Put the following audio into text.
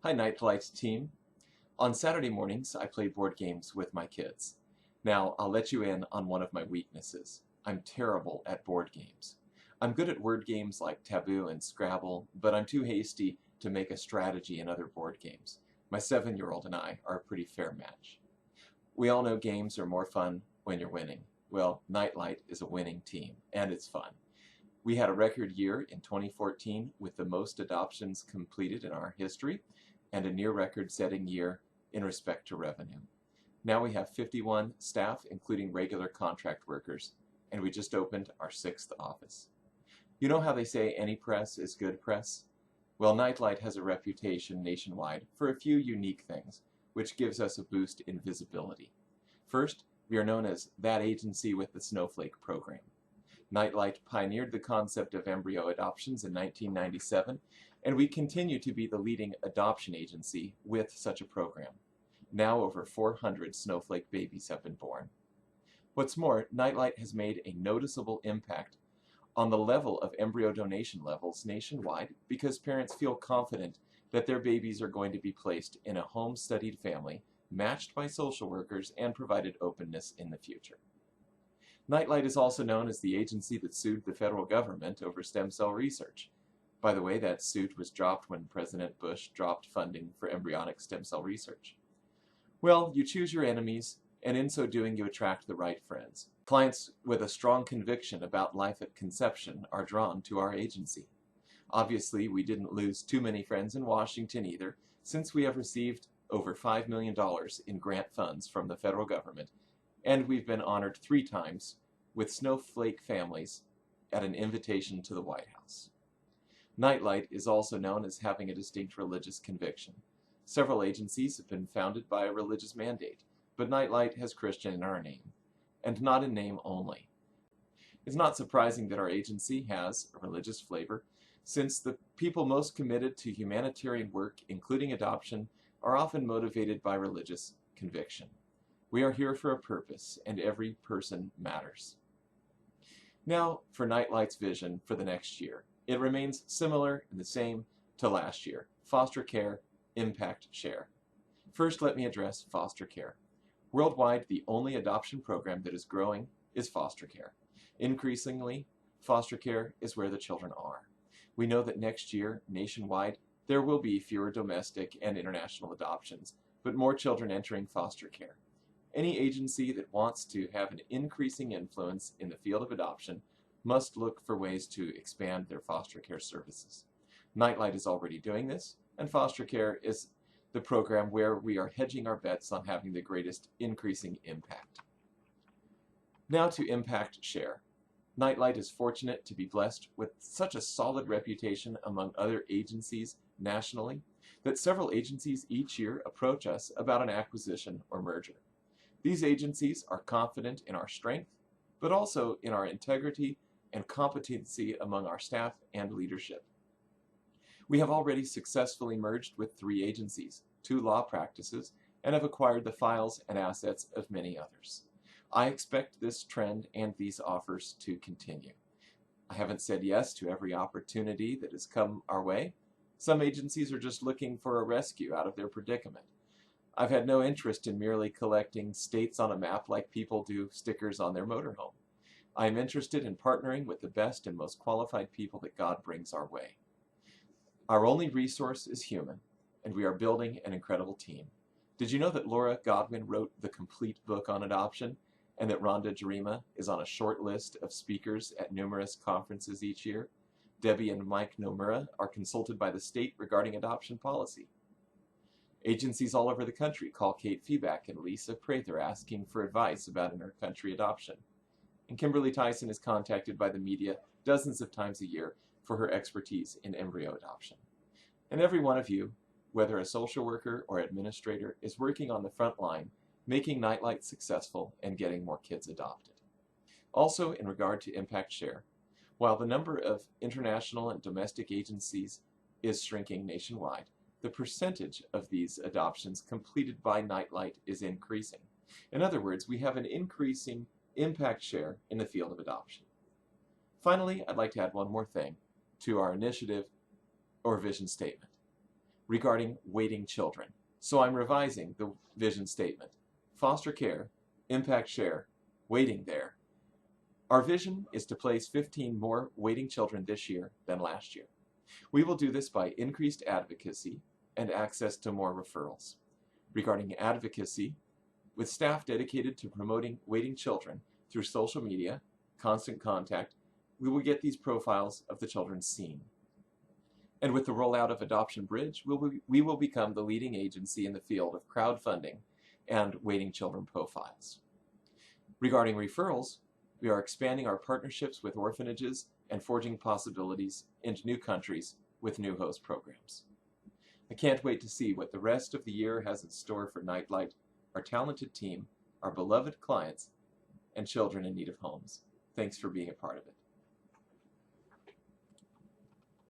Hi, Nightlight's team. On Saturday mornings, I play board games with my kids. Now, I'll let you in on one of my weaknesses. I'm terrible at board games. I'm good at word games like Taboo and Scrabble, but I'm too hasty to make a strategy in other board games. My 7-year-old and I are a pretty fair match. We all know games are more fun when you're winning. Well, Nightlight is a winning team, and it's fun. We had a record year in 2014 with the most adoptions completed in our history and a near record-setting year in respect to revenue. Now we have 51 staff, including regular contract workers, and we just opened our 6th office. You know how they say any press is good press? Well, Nightlight has a reputation nationwide for a few unique things, which gives us a boost in visibility. First, we are known as that agency with the Snowflake program. Nightlight pioneered the concept of embryo adoptions in 1997, and we continue to be the leading adoption agency with such a program. Now over 400 snowflake babies have been born. What's more, Nightlight has made a noticeable impact on the level of embryo donation levels nationwide because parents feel confident that their babies are going to be placed in a home-studied family, matched by social workers, and provided openness in the future. Nightlight is also known as the agency that sued the federal government over stem cell research. By the way, that suit was dropped when President Bush dropped funding for embryonic stem cell research. Well, you choose your enemies, and in so doing you attract the right friends. Clients with a strong conviction about life at conception are drawn to our agency. Obviously, we didn't lose too many friends in Washington either, since we have received over $5 million in grant funds from the federal government, and we've been honored 3 times with snowflake families at an invitation to the White House. Nightlight is also known as having a distinct religious conviction. Several agencies have been founded by a religious mandate, but Nightlight has Christian in our name, and not in name only. It's not surprising that our agency has a religious flavor, since the people most committed to humanitarian work, including adoption, are often motivated by religious conviction. We are here for a purpose, and every person matters. Now, for Nightlight's vision for the next year. It remains similar and the same to last year. Foster care, impact, share. First, let me address foster care. Worldwide, the only adoption program that is growing is foster care. Increasingly, foster care is where the children are. We know that next year, nationwide, there will be fewer domestic and international adoptions, but more children entering foster care. Any agency that wants to have an increasing influence in the field of adoption must look for ways to expand their foster care services. Nightlight is already doing this, and foster care is the program where we are hedging our bets on having the greatest increasing impact. Now to impact share. Nightlight is fortunate to be blessed with such a solid reputation among other agencies nationally that several agencies each year approach us about an acquisition or merger. These agencies are confident in our strength, but also in our integrity and competency among our staff and leadership. We have already successfully merged with 3 agencies, 2 law practices, and have acquired the files and assets of many others. I expect this trend and these offers to continue. I haven't said yes to every opportunity that has come our way. Some agencies are just looking for a rescue out of their predicament. I've had no interest in merely collecting states on a map like people do stickers on their motorhome. I am interested in partnering with the best and most qualified people that God brings our way. Our only resource is human, and we are building an incredible team. Did you know that Laura Godwin wrote the complete book on adoption, and that Rhonda Jarima is on a short list of speakers at numerous conferences each year? Debbie and Mike Nomura are consulted by the state regarding adoption policy. Agencies all over the country call Kate Feeback and Lisa Prather asking for advice about inter-country adoption. And Kimberly Tyson is contacted by the media dozens of times a year for her expertise in embryo adoption. And every one of you, whether a social worker or administrator, is working on the front line, making Nightlight successful and getting more kids adopted. Also, in regard to impact share, while the number of international and domestic agencies is shrinking nationwide, the percentage of these adoptions completed by Nightlight is increasing. In other words, we have an increasing impact share in the field of adoption. Finally, I'd like to add one more thing to our initiative or vision statement. regarding waiting children. So I'm revising the vision statement. Foster care, impact share, waiting there. Our vision is to place 15 more waiting children this year than last year. We will do this by increased advocacy and access to more referrals. Regarding advocacy, with staff dedicated to promoting waiting children through social media, constant contact, we will get these profiles of the children seen. And with the rollout of Adoption Bridge, we will become the leading agency in the field of crowdfunding and waiting children profiles. Regarding referrals, we are expanding our partnerships with orphanages and forging possibilities into new countries with new host programs. I can't wait to see what the rest of the year has in store for Nightlight, our talented team, our beloved clients, and children in need of homes. Thanks for being a part of it.